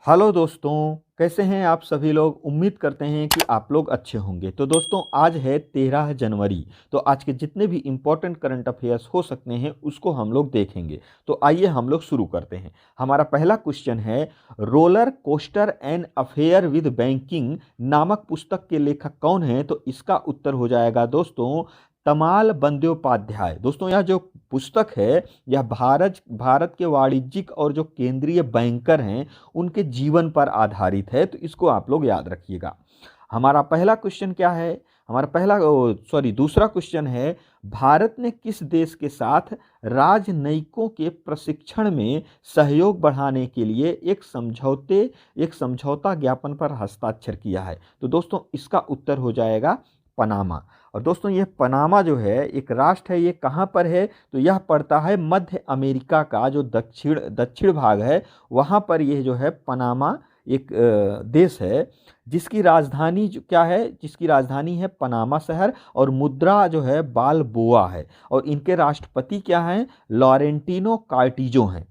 Hello दोस्तों, कैसे हैं आप सभी लोग। उम्मीद करते हैं कि आप लोग अच्छे होंगे। तो दोस्तों, आज है 13 जनवरी। तो आज के जितने भी इम्पोर्टेंट करंट अफेयर्स हो सकते हैं उसको हम लोग देखेंगे। तो आइए हम लोग शुरू करते हैं। हमारा पहला क्वेश्चन है, roller coaster an affair with banking नामक पुस्तक के लेखक कौन है। तो इसका उत्तर हो जाएगा दोस्तों तमाल बंद्योपाध्याय। दोस्तों, यह जो पुस्तक है यह भारत के वाणिज्यिक और जो केंद्रीय बैंकर हैं उनके जीवन पर आधारित है। तो इसको आप लोग याद रखिएगा। हमारा पहला क्वेश्चन क्या है, हमारा दूसरा क्वेश्चन है, भारत ने किस देश के साथ राजनयिकों के प्रशिक्षण में सहयोग बढ़ाने के लिए एक समझौता ज्ञापन पर हस्ताक्षर किया है। तो दोस्तों, इसका उत्तर हो जाएगा पनामा। और दोस्तों, यह पनामा जो है एक राष्ट्र है, ये कहाँ पर है। तो यह पड़ता है मध्य अमेरिका का जो दक्षिण दक्षिण भाग है, वहाँ पर यह जो है पनामा एक देश है, जिसकी राजधानी क्या है, जिसकी राजधानी है पनामा शहर, और मुद्रा जो है बालबोआ है, और इनके राष्ट्रपति क्या हैं, लॉरेंटिनो कार्टिजो हैं।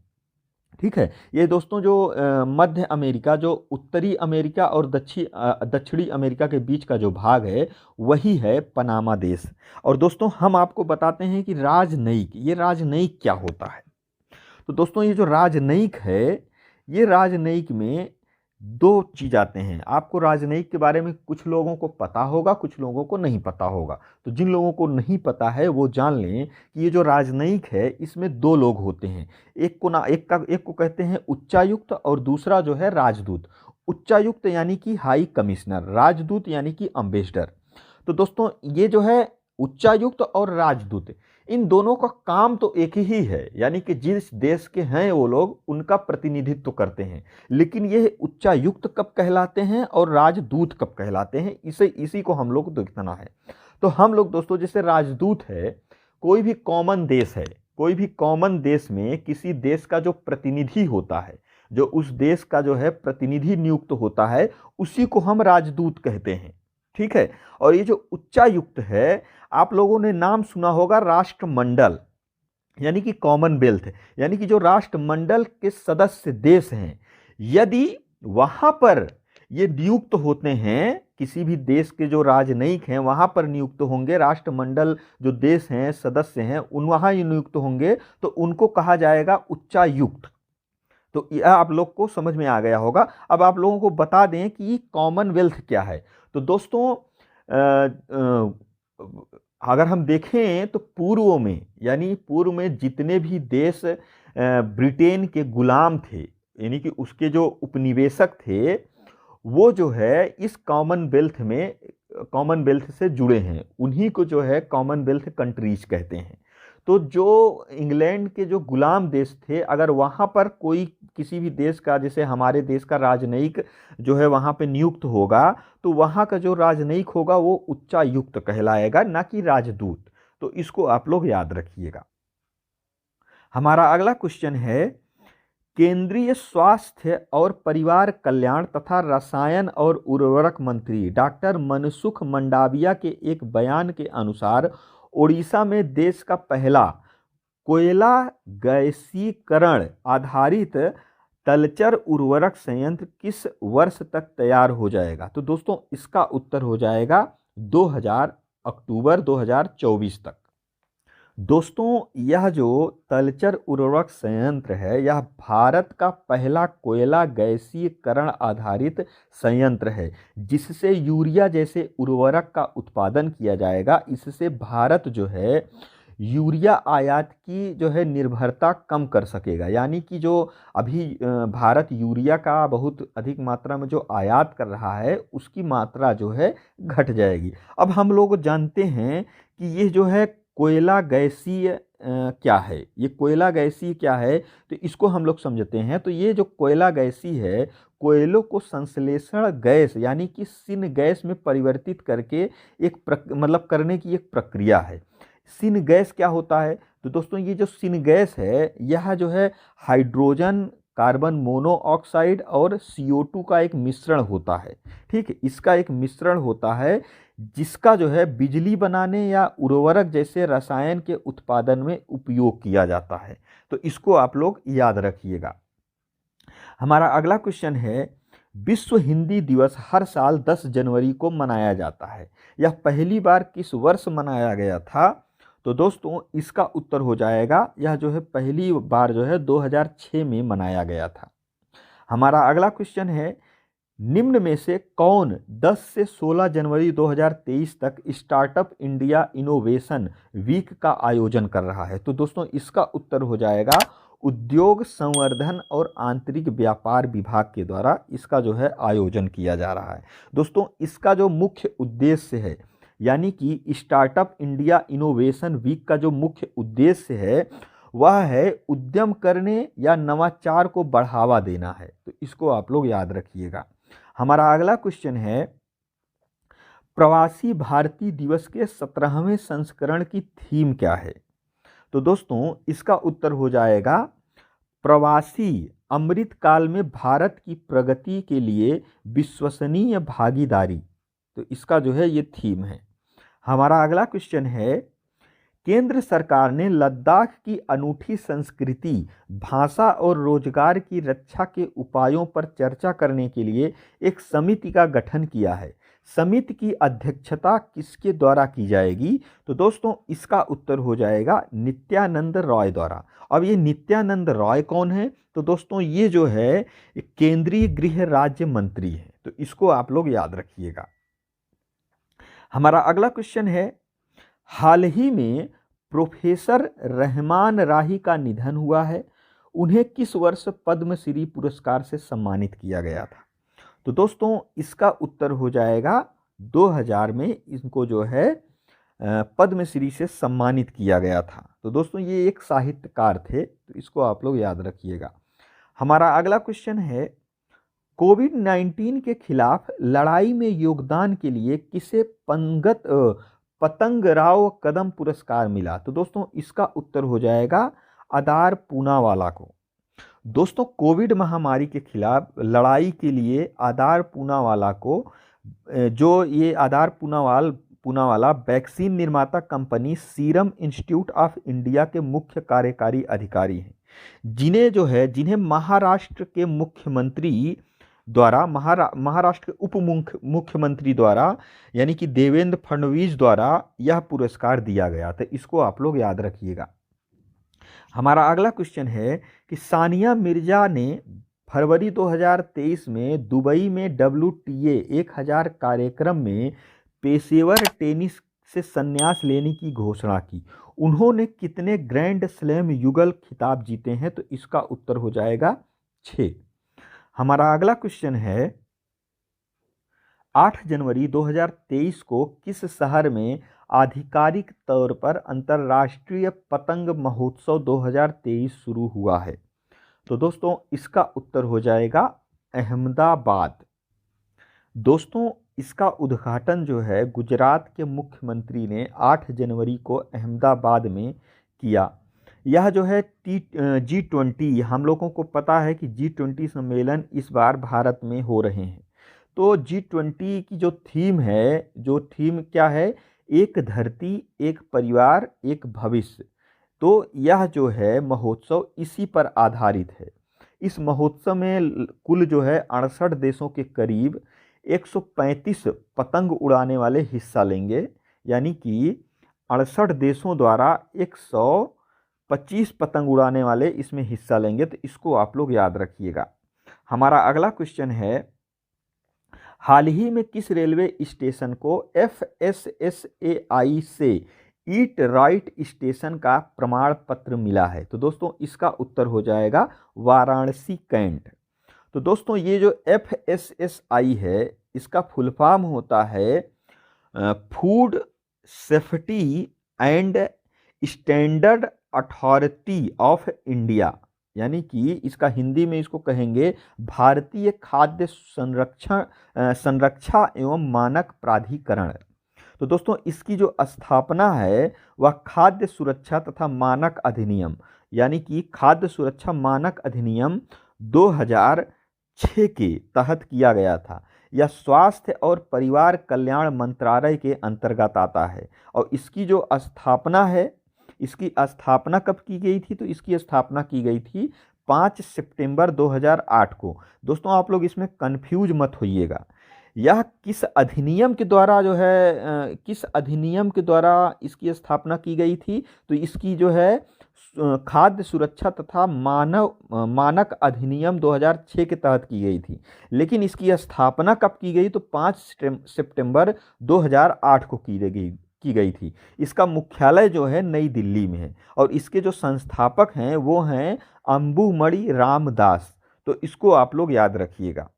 ठीक है। ये दोस्तों जो मध्य अमेरिका, जो उत्तरी अमेरिका और दक्षिणी अमेरिका के बीच का जो भाग है वही है पनामा देश। और दोस्तों, हम आपको बताते हैं कि राजनयिक क्या होता है। तो दोस्तों, ये जो राजनयिक है, ये राजनयिक में दो चीज आते हैं। आपको राजनयिक के बारे में कुछ लोगों को पता होगा, कुछ लोगों को नहीं पता होगा। तो जिन लोगों को नहीं पता है वो जान लें कि ये जो राजनयिक है इसमें दो लोग होते हैं। एक को कहते हैं उच्चायुक्त, और दूसरा जो है राजदूत। उच्चायुक्त यानी कि हाई कमिश्नर, राजदूत यानी कि अम्बेसडर। तो दोस्तों, ये जो है उच्चायुक्त और राजदूत, इन दोनों का काम तो एक ही है, यानी कि जिस देश के हैं वो लोग उनका प्रतिनिधित्व करते हैं। लेकिन ये उच्चायुक्त कब कहलाते हैं और राजदूत कब कहलाते हैं, इसी को हम लोग देखना है। तो हम लोग दोस्तों, जैसे राजदूत है, कोई भी कॉमन देश है, कोई भी कॉमन देश में किसी देश का जो प्रतिनिधि होता है, जो उस देश का जो है प्रतिनिधि नियुक्त होता है, उसी को हम राजदूत कहते हैं। ठीक है। और ये जो उच्चायुक्त है, आप लोगों ने नाम सुना होगा राष्ट्रमंडल, यानी कि कॉमनवेल्थ, यानी कि जो राष्ट्रमंडल के सदस्य देश हैं, यदि वहां पर ये नियुक्त होते हैं, किसी भी देश के जो राजनयिक हैं वहां पर नियुक्त होंगे, राष्ट्रमंडल जो देश हैं सदस्य हैं उन वहां ये नियुक्त होंगे, तो उनको कहा जाएगा उच्चायुक्त। तो यह आप लोग को समझ में आ गया होगा। अब आप लोगों को बता दें कि कॉमनवेल्थ क्या है। तो दोस्तों, अगर हम देखें तो पूर्व में, यानी पूर्व में जितने भी देश ब्रिटेन के गुलाम थे, यानी कि उसके जो उपनिवेशक थे, वो जो है इस कॉमनवेल्थ से जुड़े हैं, उन्हीं को जो है कॉमनवेल्थ कंट्रीज कहते हैं। तो जो इंग्लैंड के जो गुलाम देश थे, अगर वहाँ पर कोई किसी भी देश का, जैसे हमारे देश का राजनयिक जो है वहाँ पे नियुक्त होगा, तो वहाँ का जो राजनयिक होगा वो उच्चायुक्त कहलाएगा, ना कि राजदूत। तो इसको आप लोग याद रखिएगा। हमारा अगला क्वेश्चन है, केंद्रीय स्वास्थ्य और परिवार कल्याण तथा रसायन और उर्वरक मंत्री डॉक्टर मनसुख मंडाविया के एक बयान के अनुसार ओडिशा में देश का पहला कोयला गैसीकरण आधारित तलचर उर्वरक संयंत्र किस वर्ष तक तैयार हो जाएगा। तो दोस्तों, इसका उत्तर हो जाएगा अक्टूबर 2024 तक। दोस्तों, यह जो तलचर उर्वरक संयंत्र है, यह भारत का पहला कोयला गैसीकरण आधारित संयंत्र है, जिससे यूरिया जैसे उर्वरक का उत्पादन किया जाएगा। इससे भारत जो है यूरिया आयात की जो है निर्भरता कम कर सकेगा, यानी कि जो अभी भारत यूरिया का बहुत अधिक मात्रा में जो आयात कर रहा है उसकी मात्रा जो है घट जाएगी। अब हम लोग जानते हैं कि ये जो है कोयला गैसीय क्या है, ये कोयला गैसीय क्या है, तो इसको हम लोग समझते हैं। तो ये जो कोयला गैसी है, कोयलों को संश्लेषण गैस यानी कि सिन गैस में परिवर्तित करके मतलब करने की एक प्रक्रिया है। सिन गैस क्या होता है। तो दोस्तों, ये जो सिन गैस है यह जो है हाइड्रोजन, कार्बन मोनोऑक्साइड और CO2 का एक मिश्रण होता है। ठीक है, इसका एक मिश्रण होता है जिसका जो है बिजली बनाने या उर्वरक जैसे रसायन के उत्पादन में उपयोग किया जाता है। तो इसको आप लोग याद रखिएगा। हमारा अगला क्वेश्चन है, विश्व हिंदी दिवस हर साल 10 जनवरी को मनाया जाता है, यह पहली बार किस वर्ष मनाया गया था? तो दोस्तों इसका उत्तर हो जाएगा, यह जो है पहली बार जो है 2006 में मनाया गया था। हमारा अगला क्वेश्चन है, निम्न में से कौन 10 से 16 जनवरी 2023 तक स्टार्टअप इंडिया इनोवेशन वीक का आयोजन कर रहा है? तो दोस्तों इसका उत्तर हो जाएगा, उद्योग संवर्धन और आंतरिक व्यापार विभाग के द्वारा इसका जो है आयोजन किया जा रहा है। दोस्तों इसका जो मुख्य उद्देश्य है, यानी कि स्टार्टअप इंडिया इनोवेशन वीक का जो मुख्य उद्देश्य है वह है उद्यम करने या नवाचार को बढ़ावा देना है। तो इसको आप लोग याद रखिएगा। हमारा अगला क्वेश्चन है, प्रवासी भारतीय दिवस के 17वें संस्करण की थीम क्या है? तो दोस्तों इसका उत्तर हो जाएगा, प्रवासी अमृतकाल में भारत की प्रगति के लिए विश्वसनीय भागीदारी। तो इसका जो है ये थीम है। हमारा अगला क्वेश्चन है, केंद्र सरकार ने लद्दाख की अनूठी संस्कृति, भाषा और रोजगार की रक्षा के उपायों पर चर्चा करने के लिए एक समिति का गठन किया है। समिति की अध्यक्षता किसके द्वारा की जाएगी? तो दोस्तों इसका उत्तर हो जाएगा नित्यानंद रॉय द्वारा। अब ये नित्यानंद रॉय कौन है? तो दोस्तों ये जो है केंद्रीय गृह राज्य मंत्री है। तो इसको आप लोग याद रखिएगा। हमारा अगला क्वेश्चन है, हाल ही में प्रोफेसर रहमान राही का निधन हुआ है, उन्हें किस वर्ष पद्मश्री पुरस्कार से सम्मानित किया गया था? तो दोस्तों इसका उत्तर हो जाएगा 2000 में इनको जो है पद्मश्री से सम्मानित किया गया था। तो दोस्तों ये एक साहित्यकार थे, तो इसको आप लोग याद रखिएगा। हमारा अगला क्वेश्चन है, कोविड-19 के खिलाफ लड़ाई में योगदान के लिए किसे पतंगराव कदम पुरस्कार मिला? तो दोस्तों इसका उत्तर हो जाएगा आदार पूनावाला को। दोस्तों कोविड महामारी के खिलाफ लड़ाई के लिए आदार पूनावाला को, जो ये आदार पूनावाला वैक्सीन निर्माता company serum institute of India के मुख्य कार्यकारी अधिकारी हैं, जिन्हें महाराष्ट्र के मुख्यमंत्री द्वारा, महाराष्ट्र के उप मुख्यमंत्री द्वारा यानी कि देवेंद्र फडणवीस द्वारा यह पुरस्कार दिया गया। तो इसको आप लोग याद रखिएगा। हमारा अगला क्वेश्चन है कि सानिया मिर्जा ने फरवरी 2023 में दुबई में WTA 1000 कार्यक्रम में पेशेवर टेनिस से संन्यास लेने की घोषणा की। उन्होंने कितने ग्रैंड स्लैम युगल खिताब जीते हैं? तो इसका उत्तर हो जाएगा 6। हमारा अगला क्वेश्चन है, 8 जनवरी 2023 को किस शहर में आधिकारिक तौर पर अंतर्राष्ट्रीय पतंग महोत्सव 2023 शुरू हुआ है? तो दोस्तों इसका उत्तर हो जाएगा अहमदाबाद। दोस्तों इसका उद्घाटन जो है गुजरात के मुख्यमंत्री ने 8 जनवरी को अहमदाबाद में किया। यह जो है G20, हम लोगों को पता है कि G20 सम्मेलन इस बार भारत में हो रहे हैं। तो G20 की जो थीम है, जो थीम क्या है? एक धरती, एक परिवार, एक भविष्य। तो यह जो है महोत्सव इसी पर आधारित है। इस महोत्सव में कुल जो है 68 देशों के करीब 135 पतंग उड़ाने वाले हिस्सा लेंगे, यानी कि 68 देशों द्वारा 125 पतंग उड़ाने वाले इसमें हिस्सा लेंगे। तो इसको आप लोग याद रखिएगा। हमारा अगला क्वेश्चन है, हाल ही में किस रेलवे स्टेशन को FSSAI से ईट राइट स्टेशन का प्रमाण पत्र मिला है? तो दोस्तों इसका उत्तर हो जाएगा वाराणसी कैंट। तो दोस्तों ये जो FSSAI है इसका फुल फॉर्म होता है food safety and standard authority of India, यानी कि इसका हिंदी में इसको कहेंगे भारतीय खाद्य संरक्षा एवं मानक प्राधिकरण। तो दोस्तों इसकी जो स्थापना है वह खाद्य सुरक्षा तथा मानक अधिनियम, यानी कि खाद्य सुरक्षा मानक अधिनियम 2006 के तहत किया गया था। यह स्वास्थ्य और परिवार कल्याण मंत्रालय के अंतर्गत आता है। और इसकी जो स्थापना है, इसकी स्थापना कब की गई थी? तो इसकी स्थापना की गई थी 5 सितंबर 2008 को। दोस्तों आप लोग इसमें कंफ्यूज मत होइएगा, यह किस अधिनियम के द्वारा जो है किस अधिनियम के द्वारा इसकी स्थापना की गई थी? तो इसकी जो है खाद्य सुरक्षा तथा मानक अधिनियम 2006 के तहत की गई थी। लेकिन इसकी स्थापना कब की गई? तो 5 सितंबर 2008 को की गई थी। इसका मुख्यालय जो है नई दिल्ली में है और इसके जो संस्थापक हैं वो हैं अंबुमणि रामदास। तो इसको आप लोग याद रखिएगा।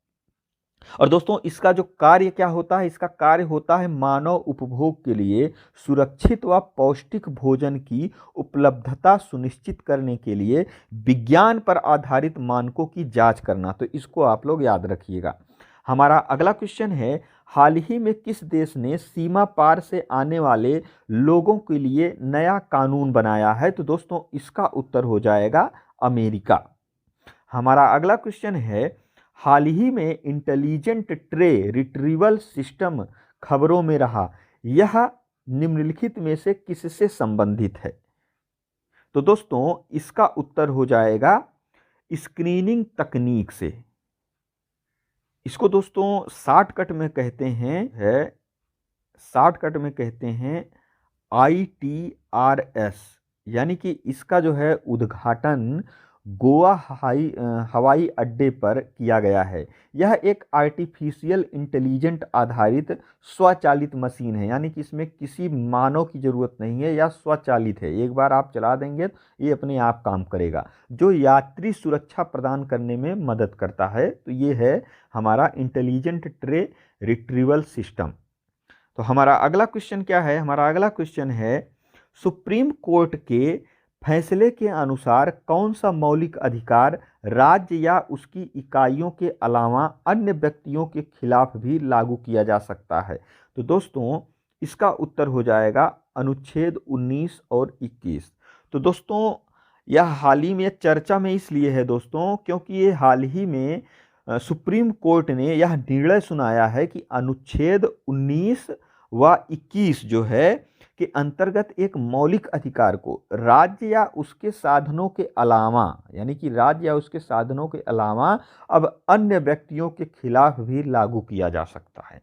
और दोस्तों इसका जो कार्य क्या होता है? इसका कार्य होता है मानव उपभोग के लिए सुरक्षित व पौष्टिक भोजन की उपलब्धता सुनिश्चित करने के लिए विज्ञान पर आधारित मानकों की जांच करना। तो इसको आप लोग याद रखिएगा। हमारा अगला क्वेश्चन है, हाल ही में किस देश ने सीमा पार से आने वाले लोगों के लिए नया कानून बनाया है? तो दोस्तों इसका उत्तर हो जाएगा अमेरिका। हमारा अगला क्वेश्चन है, हाल ही में इंटेलिजेंट ट्रे रिट्रीवल सिस्टम खबरों में रहा, यह निम्नलिखित में से किससे संबंधित है? तो दोस्तों इसका उत्तर हो जाएगा स्क्रीनिंग तकनीक से। इसको दोस्तों शॉर्टकट में कहते हैं ITRS, यानी कि इसका जो है उद्घाटन गोवा हवाई अड्डे पर किया गया है। यह एक आर्टिफिशियल इंटेलिजेंट आधारित स्वचालित मशीन है, यानी कि इसमें किसी मानव की ज़रूरत नहीं है, यह स्वचालित है। एक बार आप चला देंगे तो ये अपने आप काम करेगा, जो यात्री सुरक्षा प्रदान करने में मदद करता है। तो ये है हमारा इंटेलिजेंट ट्रे रिट्रीवल सिस्टम। तो हमारा अगला क्वेश्चन क्या है? हमारा अगला क्वेश्चन है, सुप्रीम कोर्ट के फैसले के अनुसार कौन सा मौलिक अधिकार राज्य या उसकी इकाइयों के अलावा अन्य व्यक्तियों के खिलाफ भी लागू किया जा सकता है? तो दोस्तों इसका उत्तर हो जाएगा अनुच्छेद 19 और 21। तो दोस्तों यह हाल ही में चर्चा में इसलिए है दोस्तों क्योंकि ये हाल ही में सुप्रीम कोर्ट ने यह निर्णय सुनाया है कि अनुच्छेद 19 व 21 जो है के अंतर्गत एक मौलिक अधिकार को राज्य या उसके साधनों के अलावा, यानी कि राज्य या उसके साधनों के अलावा अब अन्य व्यक्तियों के खिलाफ भी लागू किया जा सकता है।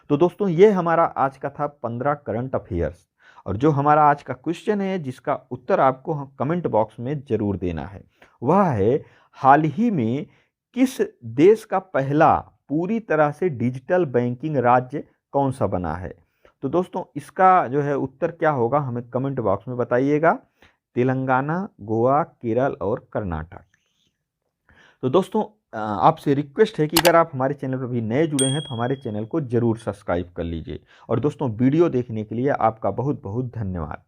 तो दोस्तों ये हमारा आज का था 15 करंट अफेयर्स, और जो हमारा आज का क्वेश्चन है जिसका उत्तर आपको कमेंट बॉक्स में जरूर देना है, वह है हाल ही में किस देश का पहला पूरी तरह से डिजिटल बैंकिंग राज्य कौन सा बना है? तो दोस्तों इसका जो है उत्तर क्या होगा हमें कमेंट बॉक्स में बताइएगा। तेलंगाना, गोवा, केरल और कर्नाटक। तो दोस्तों आपसे रिक्वेस्ट है कि अगर आप हमारे चैनल पर भी नए जुड़े हैं तो हमारे चैनल को जरूर सब्सक्राइब कर लीजिए। और दोस्तों वीडियो देखने के लिए आपका बहुत बहुत धन्यवाद।